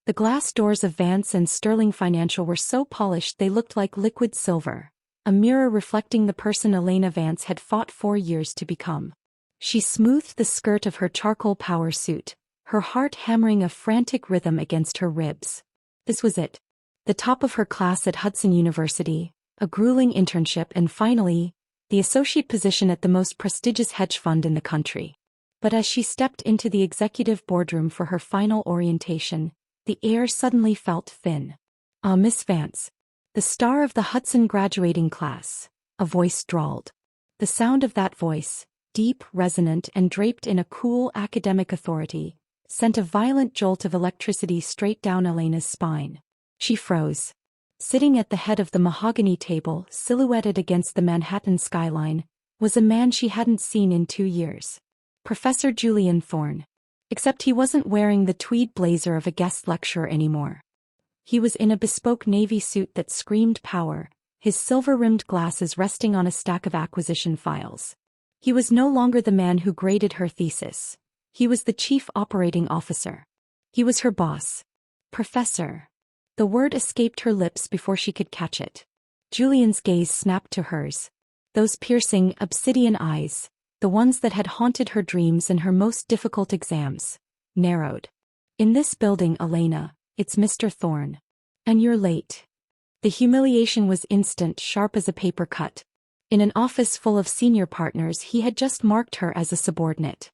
The glass doors of Vance and Sterling Financial were so polished they looked like liquid silver, a mirror reflecting the person Elena Vance had fought 4 years to become. She smoothed the skirt of her charcoal power suit, her heart hammering a frantic rhythm against her ribs. This was it. The top of her class at Hudson University, a grueling internship, and finally, the associate position at the most prestigious hedge fund in the country. But as she stepped into the executive boardroom for her final orientation, the air suddenly felt thin. "Ah, Miss Vance, the star of the Hudson graduating class," a voice drawled. The sound of that voice, deep, resonant, and draped in a cool academic authority, sent a violent jolt of electricity straight down Elena's spine. She froze. Sitting at the head of the mahogany table, silhouetted against the Manhattan skyline, was a man she hadn't seen in 2 years. Professor Julian Thorne. Except he wasn't wearing the tweed blazer of a guest lecturer anymore. He was in a bespoke navy suit that screamed power, his silver-rimmed glasses resting on a stack of acquisition files. He was no longer the man who graded her thesis. He was the chief operating officer. He was her boss. "Professor." The word escaped her lips before she could catch it. Julian's gaze snapped to hers. Those piercing, obsidian eyes, the ones that had haunted her dreams and her most difficult exams, narrowed. "In this building, Elena, it's Mr. Thorne. And you're late." The humiliation was instant, sharp as a paper cut. In an office full of senior partners, he had just marked her as a subordinate.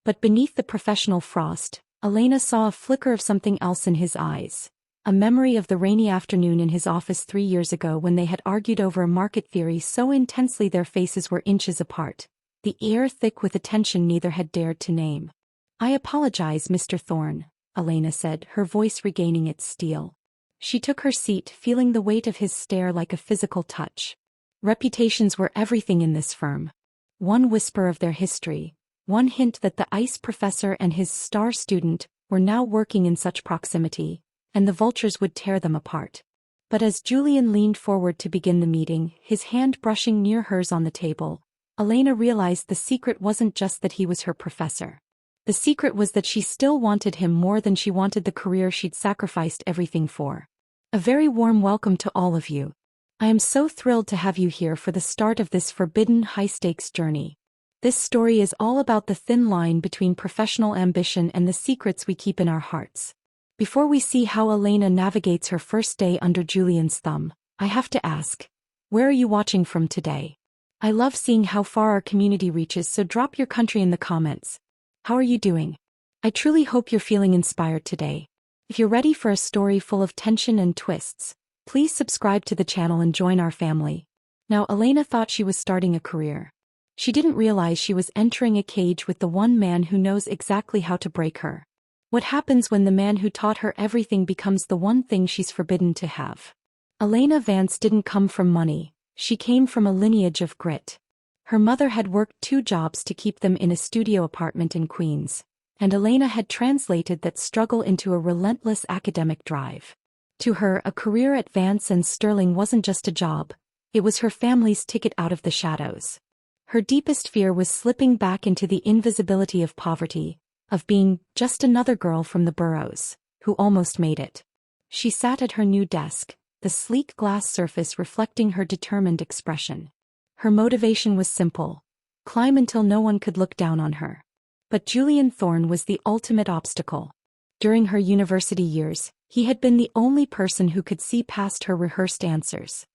But beneath the professional frost, Elena saw a flicker of something else in his eyes. A memory of the rainy afternoon in his office 3 years ago when they had argued over a market theory so intensely their faces were inches apart, the air thick with a tension neither had dared to name. "I apologize, Mr. Thorne," Elena said, her voice regaining its steel. She took her seat, feeling the weight of his stare like a physical touch. Reputations were everything in this firm. One whisper of their history, one hint that the ICE professor and his star student were now working in such proximity, and the vultures would tear them apart. But as Julian leaned forward to begin the meeting, his hand brushing near hers on the table, Elena realized the secret wasn't just that he was her professor. The secret was that she still wanted him more than she wanted the career she'd sacrificed everything for. "A very warm welcome to all of you. I am so thrilled to have you here for the start of this forbidden high-stakes journey. This story is all about the thin line between professional ambition and the secrets we keep in our hearts." Before we see how Elena navigates her first day under Julian's thumb, I have to ask, where are you watching from today? I love seeing how far our community reaches, so drop your country in the comments. How are you doing? I truly hope you're feeling inspired today. If you're ready for a story full of tension and twists, please subscribe to the channel and join our family. Now, Elena thought she was starting a career. She didn't realize she was entering a cage with the one man who knows exactly how to break her. What happens when the man who taught her everything becomes the one thing she's forbidden to have? Elena Vance didn't come from money, she came from a lineage of grit. Her mother had worked 2 jobs to keep them in a studio apartment in Queens, and Elena had translated that struggle into a relentless academic drive. To her, a career at Vance and Sterling wasn't just a job, it was her family's ticket out of the shadows. Her deepest fear was slipping back into the invisibility of poverty, of being just another girl from the boroughs, who almost made it. She sat at her new desk, the sleek glass surface reflecting her determined expression. Her motivation was simple: climb until no one could look down on her. But Julian Thorne was the ultimate obstacle. During her university years, he had been the only person who could see past her rehearsed answers.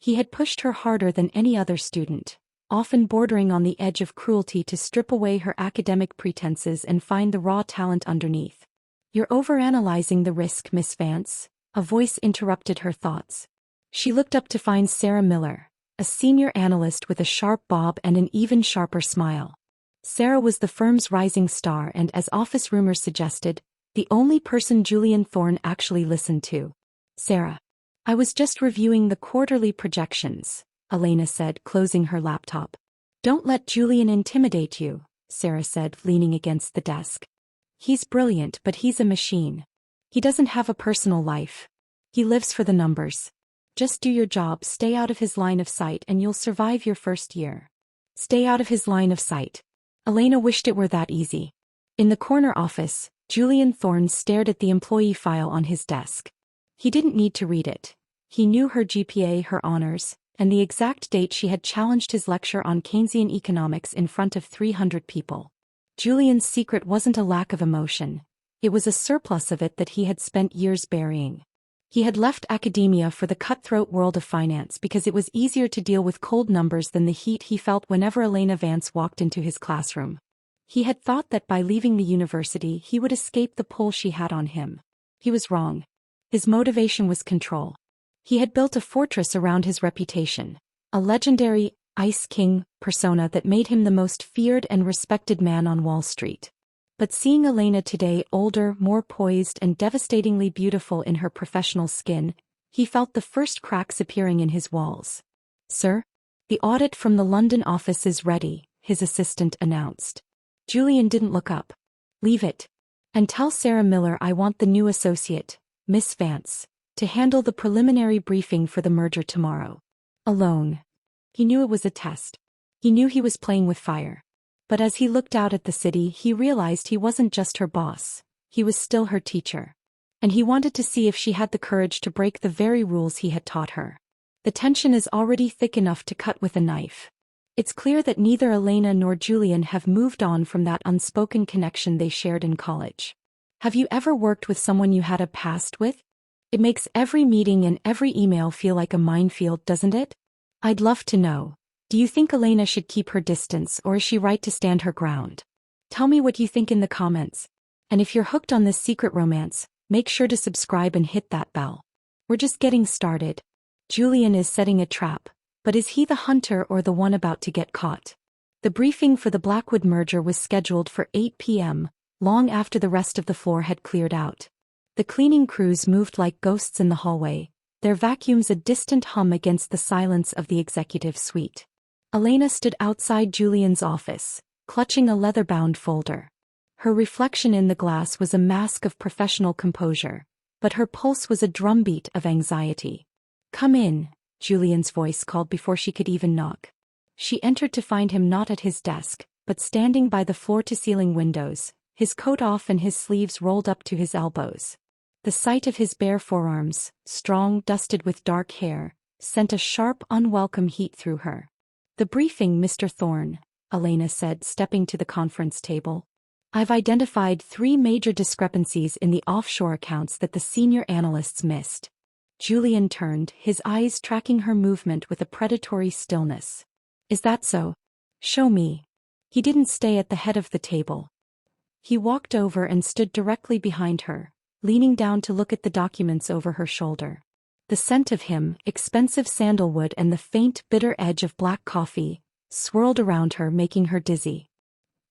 He had pushed her harder than any other student, often bordering on the edge of cruelty to strip away her academic pretenses and find the raw talent underneath. "You're overanalyzing the risk, Miss Vance," a voice interrupted her thoughts. She looked up to find Sarah Miller, a senior analyst with a sharp bob and an even sharper smile. Sarah was the firm's rising star and, as office rumors suggested, the only person Julian Thorne actually listened to. "Sarah, I was just reviewing the quarterly projections," Elena said, closing her laptop. "Don't let Julian intimidate you," Sarah said, leaning against the desk. "He's brilliant, but he's a machine. He doesn't have a personal life. He lives for the numbers. Just do your job, stay out of his line of sight, and you'll survive your first year." Stay out of his line of sight. Elena wished it were that easy. In the corner office, Julian Thorne stared at the employee file on his desk. He didn't need to read it. He knew her GPA, her honors, and the exact date she had challenged his lecture on Keynesian economics in front of 300 people. Julian's secret wasn't a lack of emotion. It was a surplus of it that he had spent years burying. He had left academia for the cutthroat world of finance because it was easier to deal with cold numbers than the heat he felt whenever Elena Vance walked into his classroom. He had thought that by leaving the university he would escape the pull she had on him. He was wrong. His motivation was control. He had built a fortress around his reputation, a legendary Ice King persona that made him the most feared and respected man on Wall Street. But seeing Elena today, older, more poised and devastatingly beautiful in her professional skin, he felt the first cracks appearing in his walls. "Sir, the audit from the London office is ready," his assistant announced. Julian didn't look up. "Leave it. And tell Sarah Miller I want the new associate, Miss Vance, to handle the preliminary briefing for the merger tomorrow. Alone." He knew it was a test. He knew he was playing with fire. But as he looked out at the city, he realized he wasn't just her boss. He was still her teacher. And he wanted to see if she had the courage to break the very rules he had taught her. The tension is already thick enough to cut with a knife. It's clear that neither Elena nor Julian have moved on from that unspoken connection they shared in college. Have you ever worked with someone you had a past with? It makes every meeting and every email feel like a minefield, doesn't it? I'd love to know. Do you think Elena should keep her distance, or is she right to stand her ground? Tell me what you think in the comments. And if you're hooked on this secret romance, make sure to subscribe and hit that bell. We're just getting started. Julian is setting a trap, but is he the hunter or the one about to get caught? The briefing for the Blackwood merger was scheduled for 8 p.m., long after the rest of the floor had cleared out. The cleaning crews moved like ghosts in the hallway, their vacuums a distant hum against the silence of the executive suite. Elena stood outside Julian's office, clutching a leather-bound folder. Her reflection in the glass was a mask of professional composure, but her pulse was a drumbeat of anxiety. "Come in," Julian's voice called before she could even knock. She entered to find him not at his desk, but standing by the floor-to-ceiling windows, his coat off and his sleeves rolled up to his elbows. The sight of his bare forearms, strong, dusted with dark hair, sent a sharp, unwelcome heat through her. "The briefing, Mr. Thorne," Elena said, stepping to the conference table. "I've identified 3 major discrepancies in the offshore accounts that the senior analysts missed." Julian turned, his eyes tracking her movement with a predatory stillness. "Is that so? Show me." He didn't stay at the head of the table. He walked over and stood directly behind her, leaning down to look at the documents over her shoulder. The scent of him, expensive sandalwood and the faint, bitter edge of black coffee, swirled around her, making her dizzy.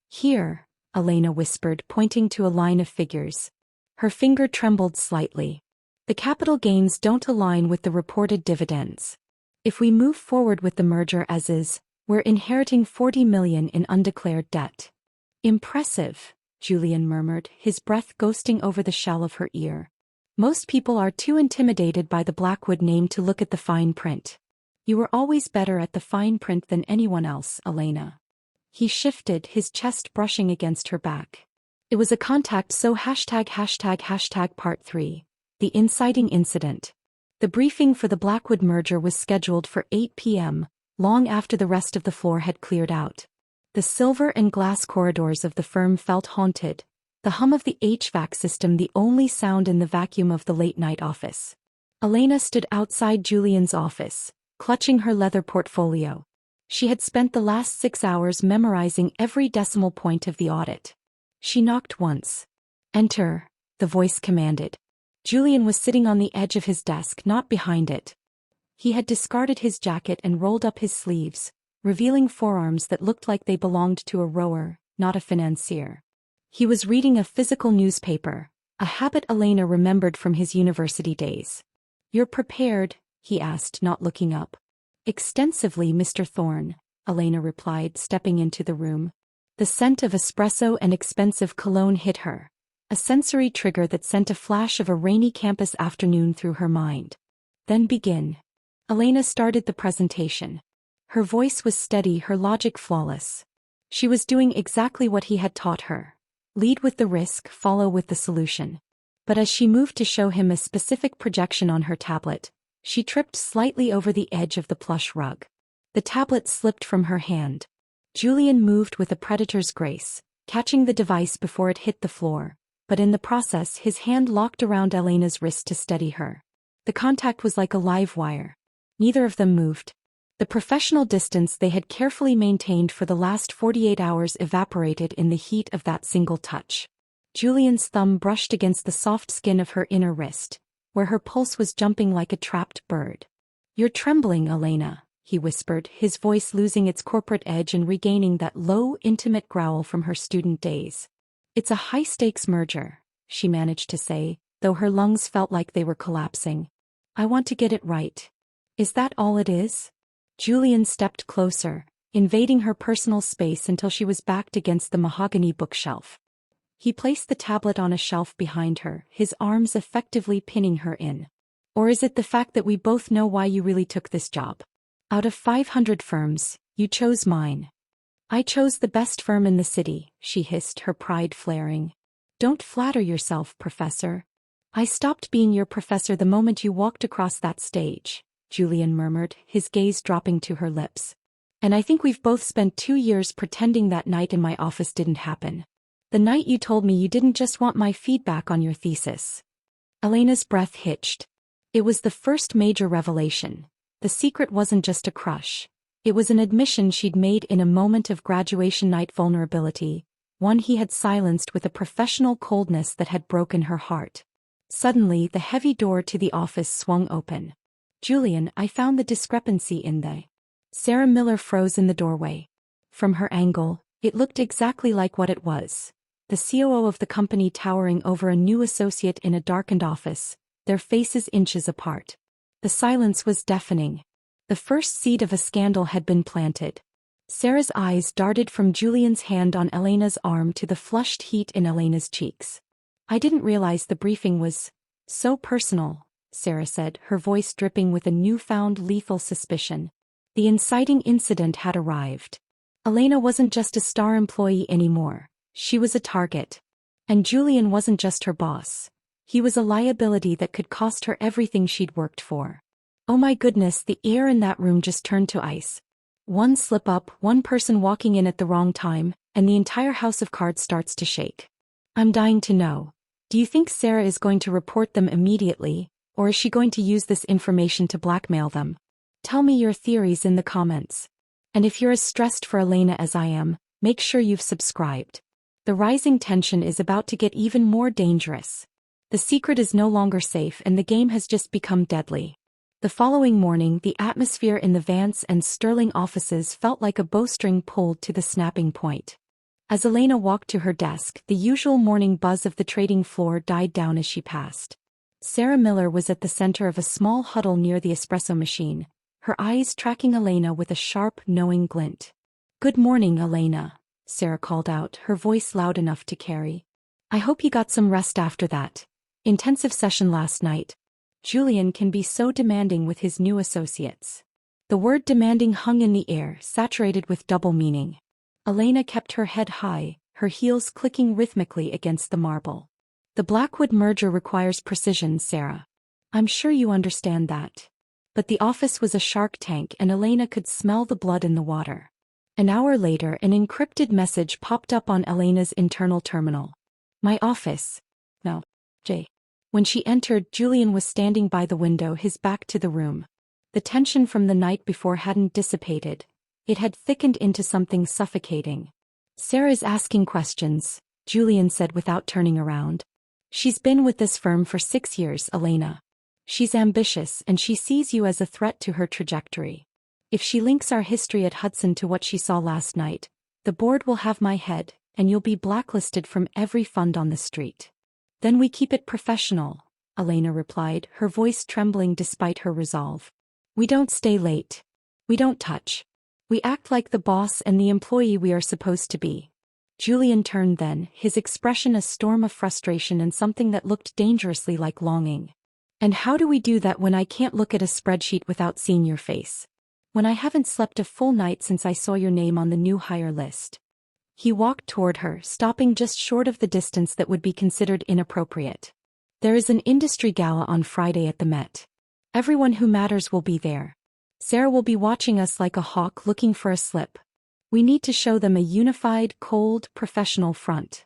"Here," Elena whispered, pointing to a line of figures. Her finger trembled slightly. "The capital gains don't align with the reported dividends. If we move forward with the merger as is, we're inheriting 40 million in undeclared debt." "Impressive," Julian murmured, his breath ghosting over the shell of her ear. "Most people are too intimidated by the Blackwood name to look at the fine print. You were always better at the fine print than anyone else, Elena." He shifted, his chest brushing against her back. "It was a contact, so ####part 3. The inciting incident. The briefing for the Blackwood merger was scheduled for 8 p.m., long after the rest of the floor had cleared out. The silver and glass corridors of the firm felt haunted, the hum of the HVAC system the only sound in the vacuum of the late-night office. Elena stood outside Julian's office, clutching her leather portfolio. She had spent the last 6 hours memorizing every decimal point of the audit. She knocked once. "Enter," the voice commanded. Julian was sitting on the edge of his desk, not behind it. He had discarded his jacket and rolled up his sleeves, revealing forearms that looked like they belonged to a rower, not a financier. He was reading a physical newspaper, a habit Elena remembered from his university days. "You're prepared?" he asked, not looking up. "Extensively, Mr. Thorne," Elena replied, stepping into the room. The scent of espresso and expensive cologne hit her, a sensory trigger that sent a flash of a rainy campus afternoon through her mind. "Then begin." Elena started the presentation. Her voice was steady, her logic flawless. She was doing exactly what he had taught her. Lead with the risk, follow with the solution. But as she moved to show him a specific projection on her tablet, she tripped slightly over the edge of the plush rug. The tablet slipped from her hand. Julian moved with a predator's grace, catching the device before it hit the floor, but in the process his hand locked around Elena's wrist to steady her. The contact was like a live wire. Neither of them moved. The professional distance they had carefully maintained for the last 48 hours evaporated in the heat of that single touch. Julian's thumb brushed against the soft skin of her inner wrist, where her pulse was jumping like a trapped bird. "You're trembling, Elena," he whispered, his voice losing its corporate edge and regaining that low, intimate growl from her student days. "It's a high-stakes merger," she managed to say, though her lungs felt like they were collapsing. "I want to get it right." "Is that all it is?" Julian stepped closer, invading her personal space until she was backed against the mahogany bookshelf. He placed the tablet on a shelf behind her, his arms effectively pinning her in. "Or is it the fact that we both know why you really took this job? Out of 500 firms, you chose mine." "I chose the best firm in the city," she hissed, her pride flaring. "Don't flatter yourself, Professor." "I stopped being your professor the moment you walked across that stage," Julian murmured, his gaze dropping to her lips. "And I think we've both spent 2 years pretending that night in my office didn't happen. The night you told me you didn't just want my feedback on your thesis." Elena's breath hitched. It was the first major revelation. The secret wasn't just a crush. It was an admission she'd made in a moment of graduation night vulnerability, one he had silenced with a professional coldness that had broken her heart. Suddenly, the heavy door to the office swung open. "Julian, I found the discrepancy in the..." Sarah Miller froze in the doorway. From her angle, it looked exactly like what it was. The COO of the company towering over a new associate in a darkened office, their faces inches apart. The silence was deafening. The first seed of a scandal had been planted. Sarah's eyes darted from Julian's hand on Elena's arm to the flushed heat in Elena's cheeks. "I didn't realize the briefing was so personal," Sarah said, her voice dripping with a newfound lethal suspicion. The inciting incident had arrived. Elena wasn't just a star employee anymore. She was a target. And Julian wasn't just her boss. He was a liability that could cost her everything she'd worked for. Oh my goodness, the air in that room just turned to ice. One slip up, one person walking in at the wrong time, and the entire house of cards starts to shake. "I'm dying to know. Do you think Sarah is going to report them immediately, or is she going to use this information to blackmail them? Tell me your theories in the comments. And if you're as stressed for Elena as I am, make sure you've subscribed. The rising tension is about to get even more dangerous. The secret is no longer safe and the game has just become deadly." The following morning, the atmosphere in the Vance and Sterling offices felt like a bowstring pulled to the snapping point. As Elena walked to her desk, the usual morning buzz of the trading floor died down as she passed. Sarah Miller was at the center of a small huddle near the espresso machine, her eyes tracking Elena with a sharp, knowing glint. "Good morning, Elena," Sarah called out, her voice loud enough to carry. "I hope you got some rest after that intensive session last night." Julian can be so demanding with his new associates. The word demanding hung in the air, saturated with double meaning. Elena kept her head high, her heels clicking rhythmically against the marble. "The Blackwood merger requires precision, Sarah. I'm sure you understand that." But the office was a shark tank and Elena could smell the blood in the water. An hour later, an encrypted message popped up on Elena's internal terminal. "My office. No. J." When she entered, Julian was standing by the window, his back to the room. The tension from the night before hadn't dissipated. It had thickened into something suffocating. "Sarah's asking questions," Julian said without turning around. "She's been with this firm for 6 years, Elena. She's ambitious and she sees you as a threat to her trajectory. If she links our history at Hudson to what she saw last night, the board will have my head, and you'll be blacklisted from every fund on the street." "Then we keep it professional," Elena replied, her voice trembling despite her resolve. "We don't stay late. We don't touch. We act like the boss and the employee we are supposed to be." Julian turned then, his expression a storm of frustration and something that looked dangerously like longing. "And how do we do that when I can't look at a spreadsheet without seeing your face? When I haven't slept a full night since I saw your name on the new hire list?" He walked toward her, stopping just short of the distance that would be considered inappropriate. There is an industry gala on Friday at the Met. Everyone who matters will be there. Sarah will be watching us like a hawk looking for a slip. We need to show them a unified, cold, professional front.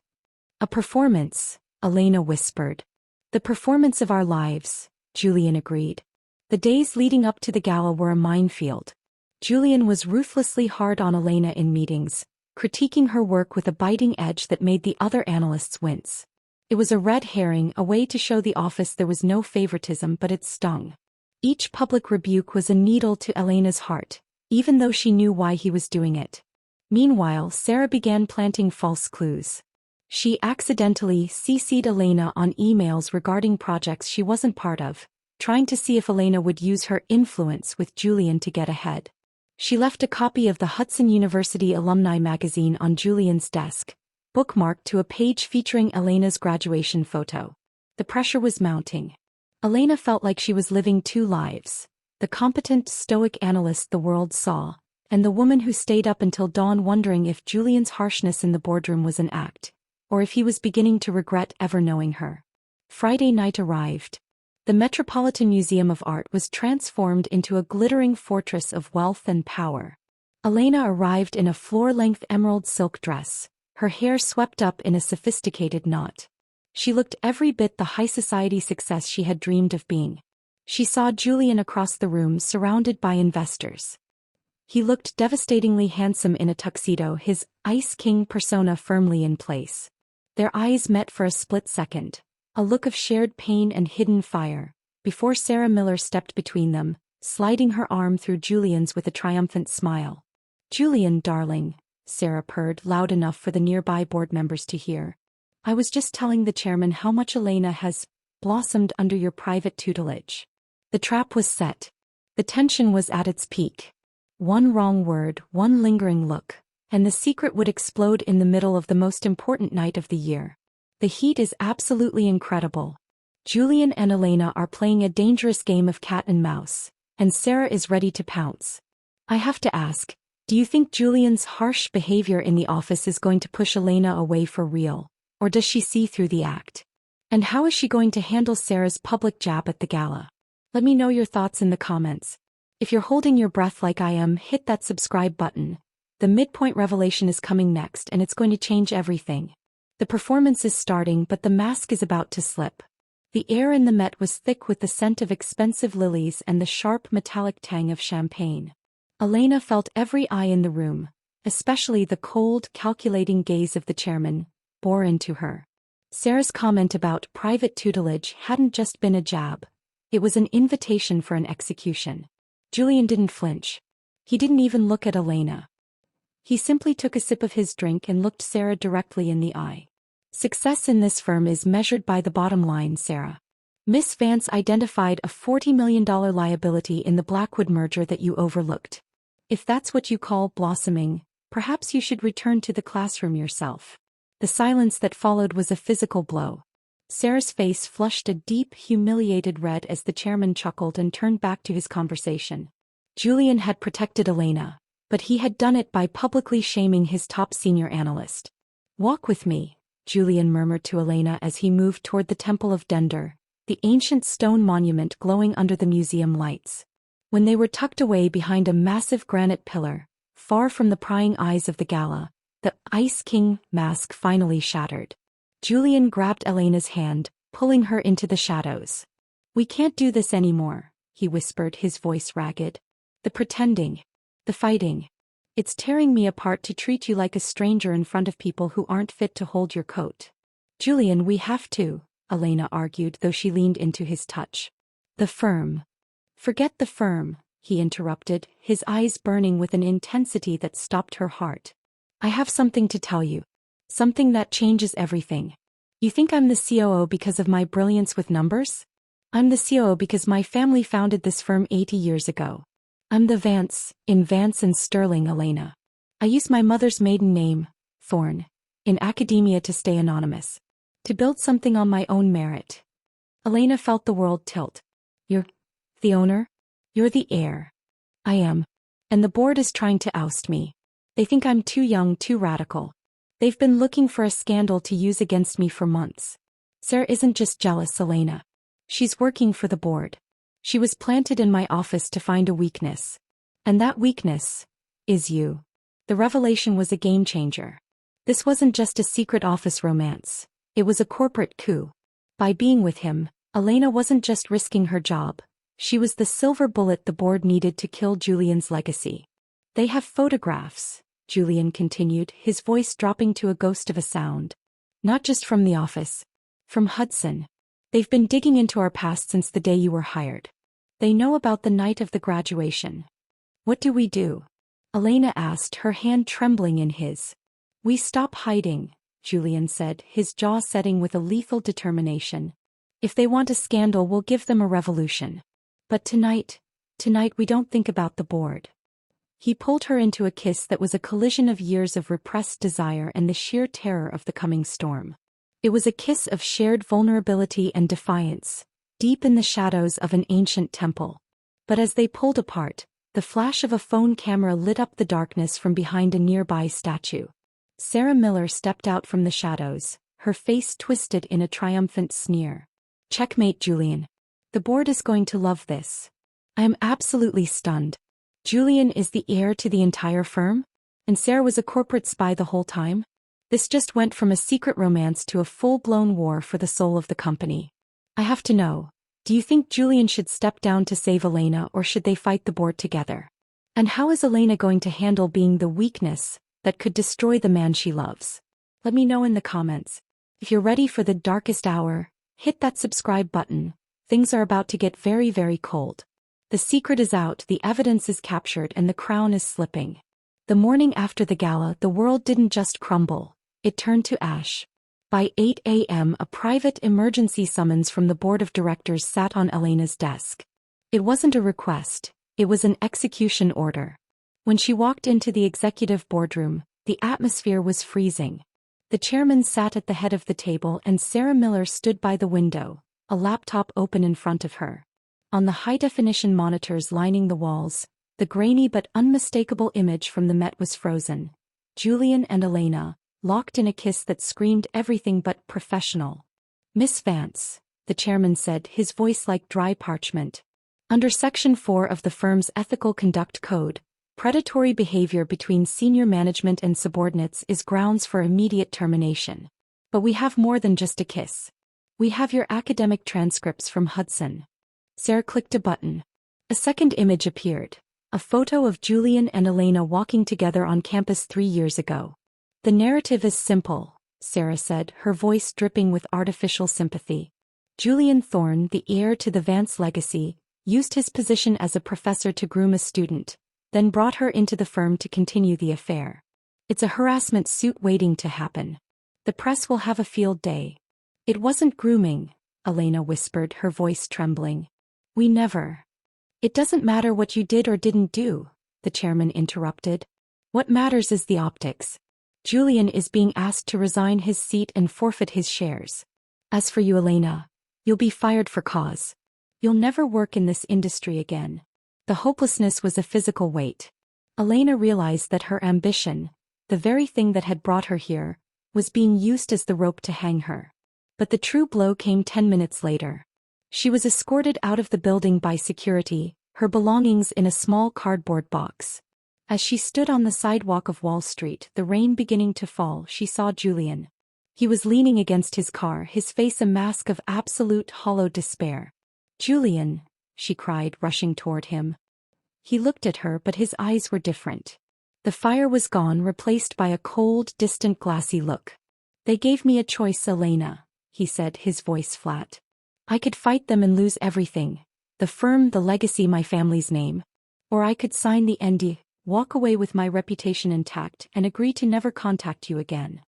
A performance, Elena whispered. The performance of our lives, Julian agreed. The days leading up to the gala were a minefield. Julian was ruthlessly hard on Elena in meetings, critiquing her work with a biting edge that made the other analysts wince. It was a red herring, a way to show the office there was no favoritism, but it stung. Each public rebuke was a needle to Elena's heart, even though she knew why he was doing it. Meanwhile, Sarah began planting false clues. She accidentally CC'd Elena on emails regarding projects she wasn't part of, trying to see if Elena would use her influence with Julian to get ahead. She left a copy of the Hudson University Alumni magazine on Julian's desk, bookmarked to a page featuring Elena's graduation photo. The pressure was mounting. Elena felt like she was living two lives: the competent, stoic analyst the world saw, and the woman who stayed up until dawn wondering if Julian's harshness in the boardroom was an act, or if he was beginning to regret ever knowing her. Friday night arrived. The Metropolitan Museum of Art was transformed into a glittering fortress of wealth and power. Elena arrived in a floor-length emerald silk dress, her hair swept up in a sophisticated knot. She looked every bit the high society success she had dreamed of being. She saw Julian across the room surrounded by investors. He looked devastatingly handsome in a tuxedo, his Ice King persona firmly in place. Their eyes met for a split second, a look of shared pain and hidden fire, before Sarah Miller stepped between them, sliding her arm through Julian's with a triumphant smile. "Julian, darling," Sarah purred loud enough for the nearby board members to hear. "I was just telling the chairman how much Elena has blossomed under your private tutelage." The trap was set. The tension was at its peak. One wrong word, one lingering look, and the secret would explode in the middle of the most important night of the year. The heat is absolutely incredible. Julian and Elena are playing a dangerous game of cat and mouse, and Sarah is ready to pounce. "I have to ask, do you think Julian's harsh behavior in the office is going to push Elena away for real, or does she see through the act? And how is she going to handle Sarah's public jab at the gala? Let me know your thoughts in the comments. If you're holding your breath like I am, hit that subscribe button. The midpoint revelation is coming next, and it's going to change everything. The performance is starting, but the mask is about to slip. The air in the Met was thick with the scent of expensive lilies and the sharp metallic tang of champagne. Elena felt every eye in the room, especially the cold, calculating gaze of the chairman, bore into her. Sarah's comment about private tutelage hadn't just been a jab. It was an invitation for an execution. Julian didn't flinch. He didn't even look at Elena. He simply took a sip of his drink and looked Sarah directly in the eye. "Success in this firm is measured by the bottom line, Sarah. Miss Vance identified a $40 million liability in the Blackwood merger that you overlooked. If that's what you call blossoming, perhaps you should return to the classroom yourself." The silence that followed was a physical blow. Sarah's face flushed a deep, humiliated red as the chairman chuckled and turned back to his conversation. Julian had protected Elena, but he had done it by publicly shaming his top senior analyst. "Walk with me," Julian murmured to Elena as he moved toward the Temple of Dender, the ancient stone monument glowing under the museum lights. When they were tucked away behind a massive granite pillar, far from the prying eyes of the gala, the Ice King mask finally shattered. Julian grabbed Elena's hand, pulling her into the shadows. "We can't do this anymore," he whispered, his voice ragged. "The pretending. The fighting. It's tearing me apart to treat you like a stranger in front of people who aren't fit to hold your coat." "Julian, we have to," Elena argued, though she leaned into his touch. "The firm." "Forget the firm," he interrupted, his eyes burning with an intensity that stopped her heart. "I have something to tell you. Something that changes everything. You think I'm the COO because of my brilliance with numbers? I'm the COO because my family founded this firm 80 years ago. I'm the Vance, in Vance and Sterling, Elena. I used my mother's maiden name, Thorne, in academia to stay anonymous. To build something on my own merit." Elena felt the world tilt. "You're the owner? You're the heir." "I am. And the board is trying to oust me. They think I'm too young, too radical. They've been looking for a scandal to use against me for months. Sarah isn't just jealous, Elena. She's working for the board. She was planted in my office to find a weakness. And that weakness is you. The revelation was a game changer. This wasn't just a secret office romance. It was a corporate coup. By being with him, Elena wasn't just risking her job. She was the silver bullet the board needed to kill Julian's legacy. They have photographs, Julian continued, his voice dropping to a ghost of a sound. Not just from the office. From Hudson. They've been digging into our past since the day you were hired. They know about the night of the graduation. What do we do? Elena asked, her hand trembling in his. We stop hiding, Julian said, his jaw setting with a lethal determination. If they want a scandal, we'll give them a revolution. But tonight we don't think about the board. He pulled her into a kiss that was a collision of years of repressed desire and the sheer terror of the coming storm. It was a kiss of shared vulnerability and defiance, deep in the shadows of an ancient temple. But as they pulled apart, the flash of a phone camera lit up the darkness from behind a nearby statue. Sarah Miller stepped out from the shadows, her face twisted in a triumphant sneer. Checkmate, Julian. The board is going to love this. I am absolutely stunned. Julian is the heir to the entire firm? And Sarah was a corporate spy the whole time? This just went from a secret romance to a full-blown war for the soul of the company. I have to know, do you think Julian should step down to save Elena, or should they fight the board together? And how is Elena going to handle being the weakness that could destroy the man she loves? Let me know in the comments. If you're ready for the darkest hour, hit that subscribe button. Things are about to get very, very cold. The secret is out, the evidence is captured, and the crown is slipping. The morning after the gala, the world didn't just crumble. It turned to ash. By 8 a.m., a private emergency summons from the board of directors sat on Elena's desk. It wasn't a request, it was an execution order. When she walked into the executive boardroom, the atmosphere was freezing. The chairman sat at the head of the table and Sarah Miller stood by the window, a laptop open in front of her. On the high-definition monitors lining the walls, the grainy but unmistakable image from the Met was frozen. Julian and Elena, locked in a kiss that screamed everything but professional. Miss Vance, the chairman said, his voice like dry parchment. Under Section 4 of the firm's Ethical Conduct Code, predatory behavior between senior management and subordinates is grounds for immediate termination. But we have more than just a kiss. We have your academic transcripts from Hudson. Sarah clicked a button. A second image appeared. A photo of Julian and Elena walking together on campus 3 years ago. The narrative is simple, Sarah said, her voice dripping with artificial sympathy. Julian Thorne, the heir to the Vance legacy, used his position as a professor to groom a student, then brought her into the firm to continue the affair. It's a harassment suit waiting to happen. The press will have a field day. It wasn't grooming, Elena whispered, her voice trembling. We never. It doesn't matter what you did or didn't do, the chairman interrupted. What matters is the optics. Julian is being asked to resign his seat and forfeit his shares. As for you, Elena, you'll be fired for cause. You'll never work in this industry again. The hopelessness was a physical weight. Elena realized that her ambition, the very thing that had brought her here, was being used as the rope to hang her. But the true blow came 10 minutes later. She was escorted out of the building by security, her belongings in a small cardboard box. As she stood on the sidewalk of Wall Street, the rain beginning to fall, she saw Julian. He was leaning against his car, his face a mask of absolute hollow despair. Julian, she cried, rushing toward him. He looked at her, but his eyes were different. The fire was gone, replaced by a cold, distant, glassy look. They gave me a choice, Elena, he said, his voice flat. I could fight them and lose everything. The firm, the legacy, my family's name. Or I could sign the NDA. Walk away with my reputation intact and agree to never contact you again.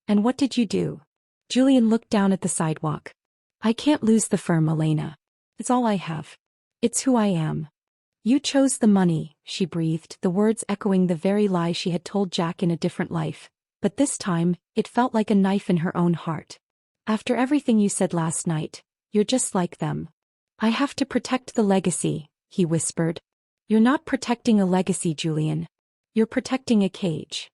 And what did you do? Julian looked down at the sidewalk. I can't lose the firm, Elena. It's all I have. It's who I am. You chose the money, she breathed, the words echoing the very lie she had told Jack in a different life. But this time, it felt like a knife in her own heart. After everything you said last night, you're just like them. I have to protect the legacy, he whispered. You're not protecting a legacy, Julian. You're protecting a cage.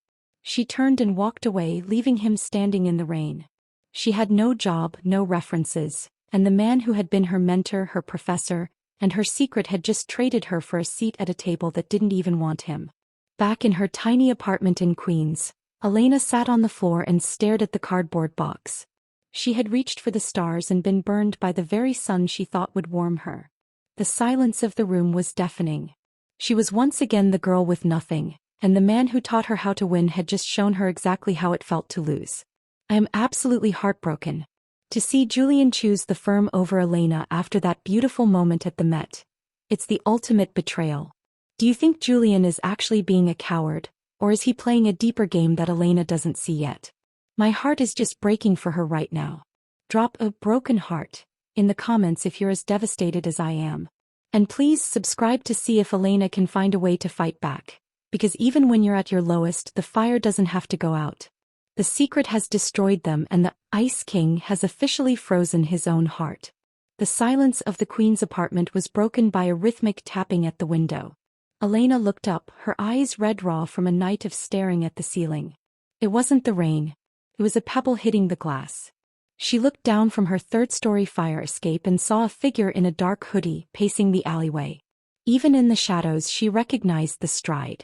She turned and walked away, leaving him standing in the rain. She had no job, no references, and the man who had been her mentor, her professor, and her secret had just traded her for a seat at a table that didn't even want him. Back in her tiny apartment in Queens, Elena sat on the floor and stared at the cardboard box. She had reached for the stars and been burned by the very sun she thought would warm her. The silence of the room was deafening. She was once again the girl with nothing, and the man who taught her how to win had just shown her exactly how it felt to lose. I am absolutely heartbroken. To see Julian choose the firm over Elena after that beautiful moment at the Met. It's the ultimate betrayal. Do you think Julian is actually being a coward, or is he playing a deeper game that Elena doesn't see yet? My heart is just breaking for her right now. Drop a broken heart in the comments if you're as devastated as I am. And please subscribe to see if Elena can find a way to fight back. Because even when you're at your lowest, the fire doesn't have to go out. The secret has destroyed them, and the Ice King has officially frozen his own heart. The silence of the Queen's apartment was broken by a rhythmic tapping at the window. Elena looked up, her eyes red raw from a night of staring at the ceiling. It wasn't the rain. It was a pebble hitting the glass. She looked down from her third-story fire escape and saw a figure in a dark hoodie pacing the alleyway. Even in the shadows she recognized the stride.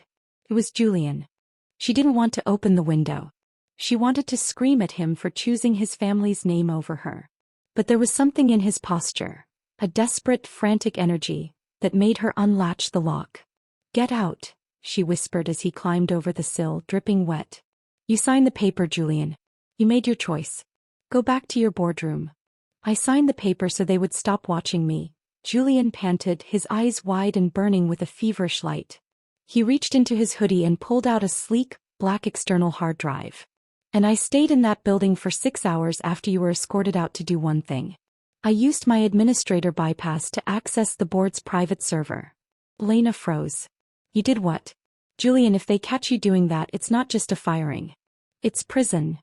It was Julian. She didn't want to open the window. She wanted to scream at him for choosing his family's name over her. But there was something in his posture, a desperate, frantic energy, that made her unlatch the lock. "Get out," she whispered as he climbed over the sill, dripping wet. "You signed the paper, Julian. You made your choice. Go back to your boardroom." "I signed the paper so they would stop watching me," Julian panted, his eyes wide and burning with a feverish light. He reached into his hoodie and pulled out a sleek, black external hard drive. "And I stayed in that building for 6 hours after you were escorted out to do one thing. I used my administrator bypass to access the board's private server." Elena froze. "You did what?" "Julian, if they catch you doing that, it's not just a firing. It's prison."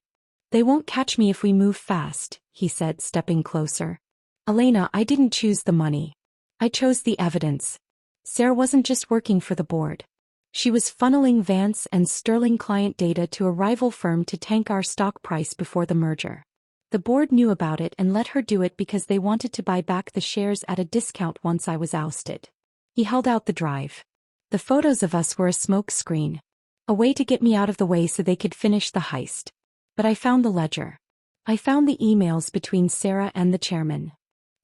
"They won't catch me if we move fast," he said, stepping closer. "Elena, I didn't choose the money. I chose the evidence. Sarah wasn't just working for the board. She was funneling Vance and Sterling client data to a rival firm to tank our stock price before the merger. The board knew about it and let her do it because they wanted to buy back the shares at a discount once I was ousted." He held out the drive. "The photos of us were a smoke screen. A way to get me out of the way so they could finish the heist. But I found the ledger. I found the emails between Sarah and the chairman."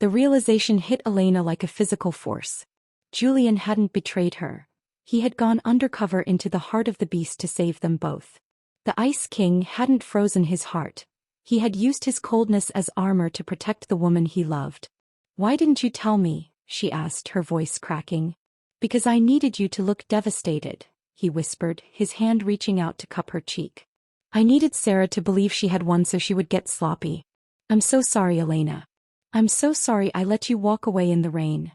The realization hit Elena like a physical force. Julian hadn't betrayed her. He had gone undercover into the heart of the beast to save them both. The Ice King hadn't frozen his heart. He had used his coldness as armor to protect the woman he loved. "Why didn't you tell me?" she asked, her voice cracking. "Because I needed you to look devastated," he whispered, his hand reaching out to cup her cheek. "I needed Sarah to believe she had won so she would get sloppy. I'm so sorry, Elena. I'm so sorry I let you walk away in the rain."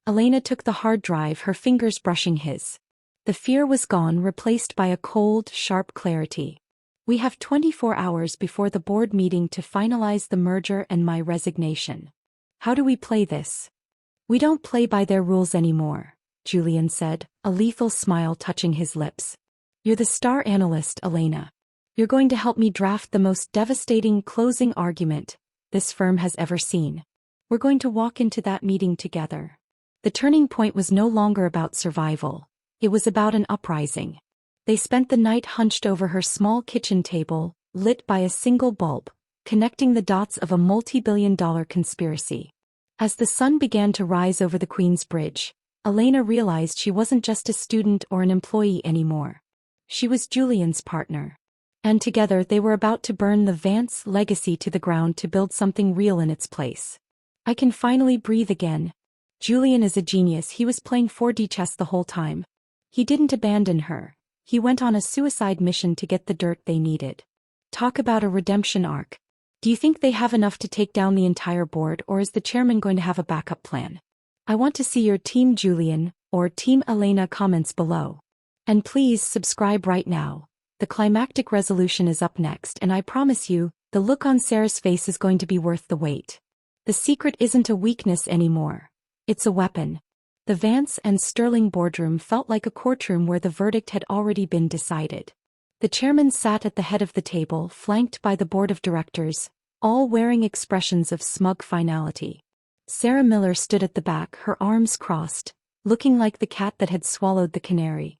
Elena took the hard drive, her fingers brushing his. The fear was gone, replaced by a cold, sharp clarity. "We have 24 hours before the board meeting to finalize the merger and my resignation. How do we play this?" "We don't play by their rules anymore," Julian said, a lethal smile touching his lips. "You're the star analyst, Elena. You're going to help me draft the most devastating closing argument this firm has ever seen. We're going to walk into that meeting together." The turning point was no longer about survival. It was about an uprising. They spent the night hunched over her small kitchen table, lit by a single bulb, connecting the dots of a multi-billion-dollar conspiracy. As the sun began to rise over the Queen's Bridge, Elena realized she wasn't just a student or an employee anymore. She was Julian's partner. And together they were about to burn the Vance legacy to the ground to build something real in its place. "I can finally breathe again." Julian is a genius. He was playing 4D chess the whole time. He didn't abandon her. He went on a suicide mission to get the dirt they needed. Talk about a redemption arc. Do you think they have enough to take down the entire board, or is the chairman going to have a backup plan? I want to see your Team Julian or Team Elena comments below. And please subscribe right now. The climactic resolution is up next, and I promise you, the look on Sarah's face is going to be worth the wait. The secret isn't a weakness anymore. It's a weapon. The Vance and Sterling boardroom felt like a courtroom where the verdict had already been decided. The chairman sat at the head of the table, flanked by the board of directors, all wearing expressions of smug finality. Sarah Miller stood at the back, her arms crossed, looking like the cat that had swallowed the canary.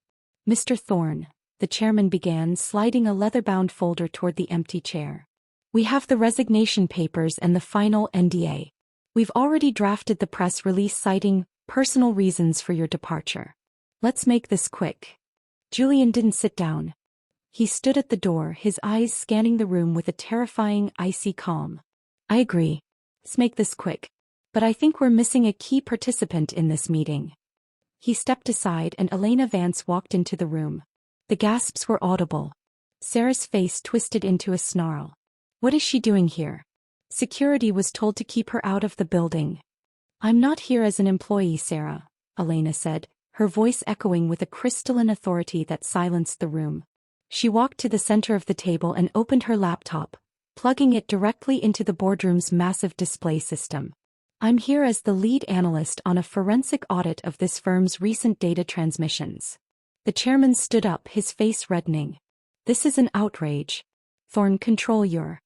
"Mr. Thorne," the chairman began, sliding a leather-bound folder toward the empty chair. "We have the resignation papers and the final NDA. We've already drafted the press release citing personal reasons for your departure. Let's make this quick." Julian didn't sit down. He stood at the door, his eyes scanning the room with a terrifying, icy calm. "I agree. Let's make this quick. But I think we're missing a key participant in this meeting." He stepped aside and Elena Vance walked into the room. The gasps were audible. Sarah's face twisted into a snarl. "What is she doing here?" "Security was told to keep her out of the building." "I'm not here as an employee, Sarah," Elena said, her voice echoing with a crystalline authority that silenced the room. She walked to the center of the table and opened her laptop, plugging it directly into the boardroom's massive display system. "I'm here as the lead analyst on a forensic audit of this firm's recent data transmissions." The chairman stood up, his face reddening. "This is an outrage. Thorne, control your—"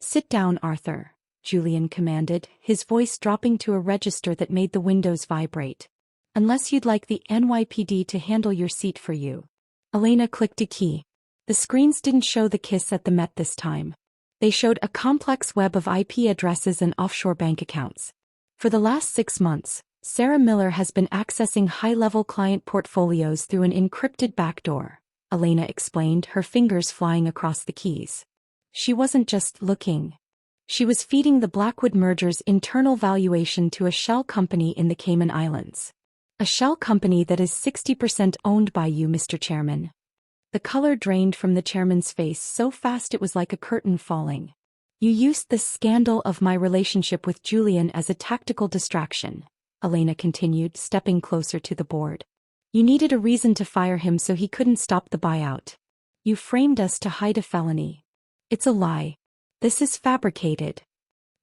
"Sit down, Arthur," Julian commanded, his voice dropping to a register that made the windows vibrate. "Unless you'd like the NYPD to handle your seat for you." Elena clicked a key. The screens didn't show the kiss at the Met this time. They showed a complex web of IP addresses and offshore bank accounts. For the last 6 months, Sarah Miller has been accessing high-level client portfolios through an encrypted backdoor, Elena explained, her fingers flying across the keys. She wasn't just looking. She was feeding the Blackwood merger's internal valuation to a shell company in the Cayman Islands. "A shell company that is 60% owned by you, Mr. Chairman." The color drained from the chairman's face so fast it was like a curtain falling. "You used the scandal of my relationship with Julian as a tactical distraction," Elena continued, stepping closer to the board. "You needed a reason to fire him so he couldn't stop the buyout. You framed us to hide a felony. It's a lie. This is fabricated."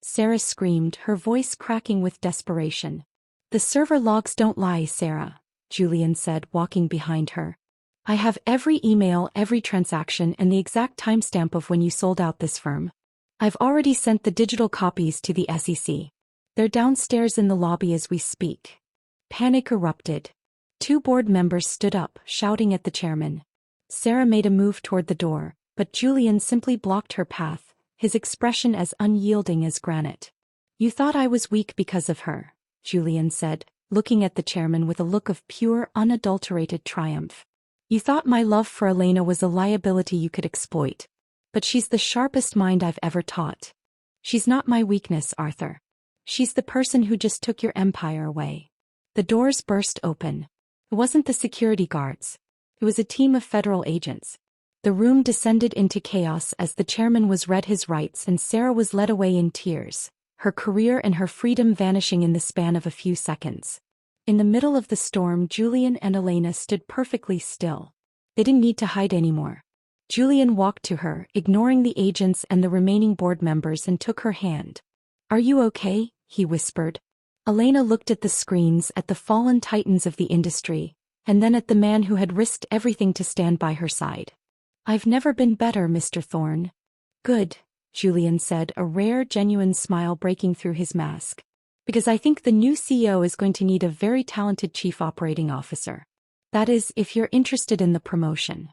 Sarah screamed, her voice cracking with desperation. "The server logs don't lie, Sarah," Julian said, walking behind her. "I have every email, every transaction, and the exact timestamp of when you sold out this firm. I've already sent the digital copies to the SEC. They're downstairs in the lobby as we speak." Panic erupted. 2 board members stood up, shouting at the chairman. Sarah made a move toward the door, but Julian simply blocked her path, his expression as unyielding as granite. "You thought I was weak because of her," Julian said, looking at the chairman with a look of pure, unadulterated triumph. "You thought my love for Elena was a liability you could exploit. But she's the sharpest mind I've ever taught. She's not my weakness, Arthur. She's the person who just took your empire away." The doors burst open. It wasn't the security guards. It was a team of federal agents. The room descended into chaos as the chairman was read his rights and Sarah was led away in tears, her career and her freedom vanishing in the span of a few seconds. In the middle of the storm, Julian and Elena stood perfectly still. They didn't need to hide anymore. Julian walked to her, ignoring the agents and the remaining board members, and took her hand. "Are you okay?" he whispered. Elena looked at the screens, at the fallen titans of the industry, and then at the man who had risked everything to stand by her side. "I've never been better, Mr. Thorne." "Good," Julian said, a rare, genuine smile breaking through his mask. "Because I think the new CEO is going to need a very talented chief operating officer. That is, if you're interested in the promotion."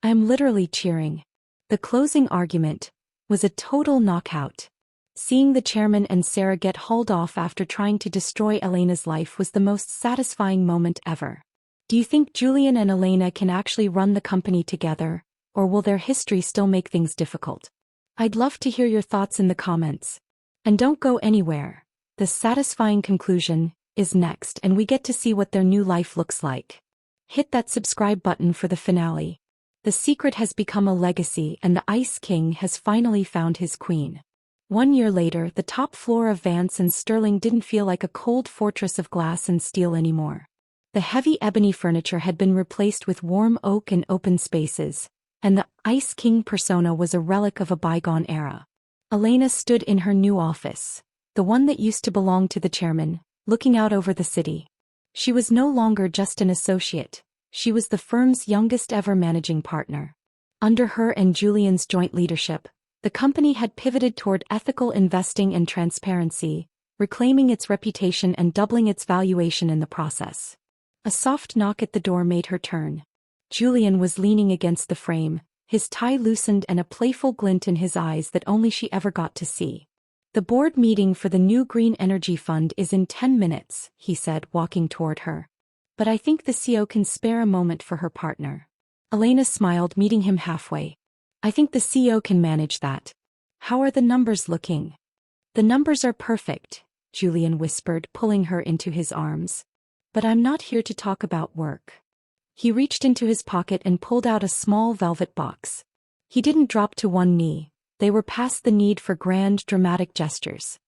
I am literally cheering. The closing argument was a total knockout. Seeing the chairman and Sarah get hauled off after trying to destroy Elena's life was the most satisfying moment ever. Do you think Julian and Elena can actually run the company together, or will their history still make things difficult? I'd love to hear your thoughts in the comments. And don't go anywhere. The satisfying conclusion is next, and we get to see what their new life looks like. Hit that subscribe button for the finale. The secret has become a legacy, and the Ice King has finally found his queen. 1 year later, the top floor of Vance and Sterling didn't feel like a cold fortress of glass and steel anymore. The heavy ebony furniture had been replaced with warm oak and open spaces, and the Ice King persona was a relic of a bygone era. Elena stood in her new office, the one that used to belong to the chairman, looking out over the city. She was no longer just an associate. She was the firm's youngest ever managing partner. Under her and Julian's joint leadership, the company had pivoted toward ethical investing and transparency, reclaiming its reputation and doubling its valuation in the process. A soft knock at the door made her turn. Julian was leaning against the frame, his tie loosened and a playful glint in his eyes that only she ever got to see. "The board meeting for the new green energy fund is in 10 minutes, he said, walking toward her. "But I think the CEO can spare a moment for her partner." Elena smiled, meeting him halfway. "I think the CEO can manage that. How are the numbers looking?" "The numbers are perfect," Julian whispered, pulling her into his arms. "But I'm not here to talk about work." He reached into his pocket and pulled out a small velvet box. He didn't drop to one knee. They were past the need for grand, dramatic gestures.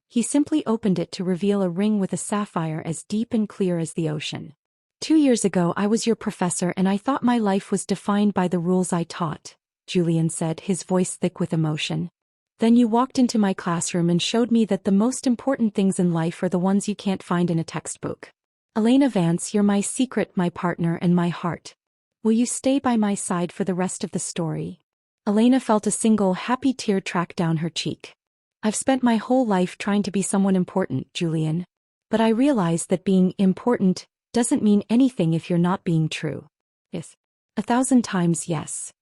He simply opened it to reveal a ring with a sapphire as deep and clear as the ocean. "2 years ago I was your professor and I thought my life was defined by the rules I taught," Julian said, his voice thick with emotion. "Then you walked into my classroom and showed me that the most important things in life are the ones you can't find in a textbook. Elena Vance, you're my secret, my partner, and my heart. Will you stay by my side for the rest of the story?" Elena felt a single happy tear track down her cheek. "I've spent my whole life trying to be someone important, Julian. But I realized that being important doesn't mean anything if you're not being true." "Yes. 1,000 times yes."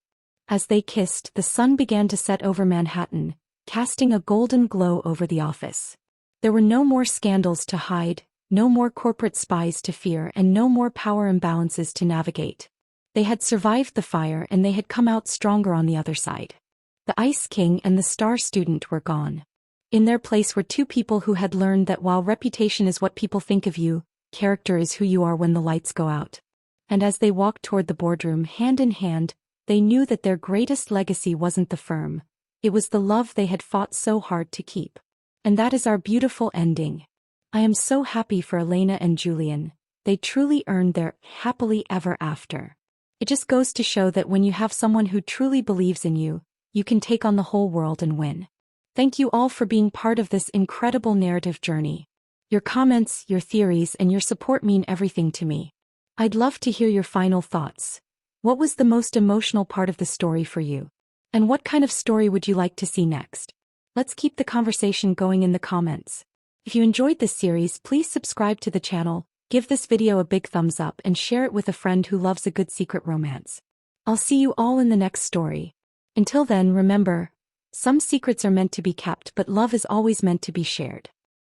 As they kissed, the sun began to set over Manhattan, casting a golden glow over the office. There were no more scandals to hide, no more corporate spies to fear, and no more power imbalances to navigate. They had survived the fire and they had come out stronger on the other side. The Ice King and the Star Student were gone. In their place were two people who had learned that while reputation is what people think of you, character is who you are when the lights go out. And as they walked toward the boardroom hand in hand, they knew that their greatest legacy wasn't the firm. It was the love they had fought so hard to keep. And that is our beautiful ending. I am so happy for Elena and Julian. They truly earned their happily ever after. It just goes to show that when you have someone who truly believes in you, you can take on the whole world and win. Thank you all for being part of this incredible narrative journey. Your comments, your theories, and your support mean everything to me. I'd love to hear your final thoughts. What was the most emotional part of the story for you? And what kind of story would you like to see next? Let's keep the conversation going in the comments. If you enjoyed this series, please subscribe to the channel, give this video a big thumbs up, and share it with a friend who loves a good secret romance. I'll see you all in the next story. Until then, remember, some secrets are meant to be kept, but love is always meant to be shared.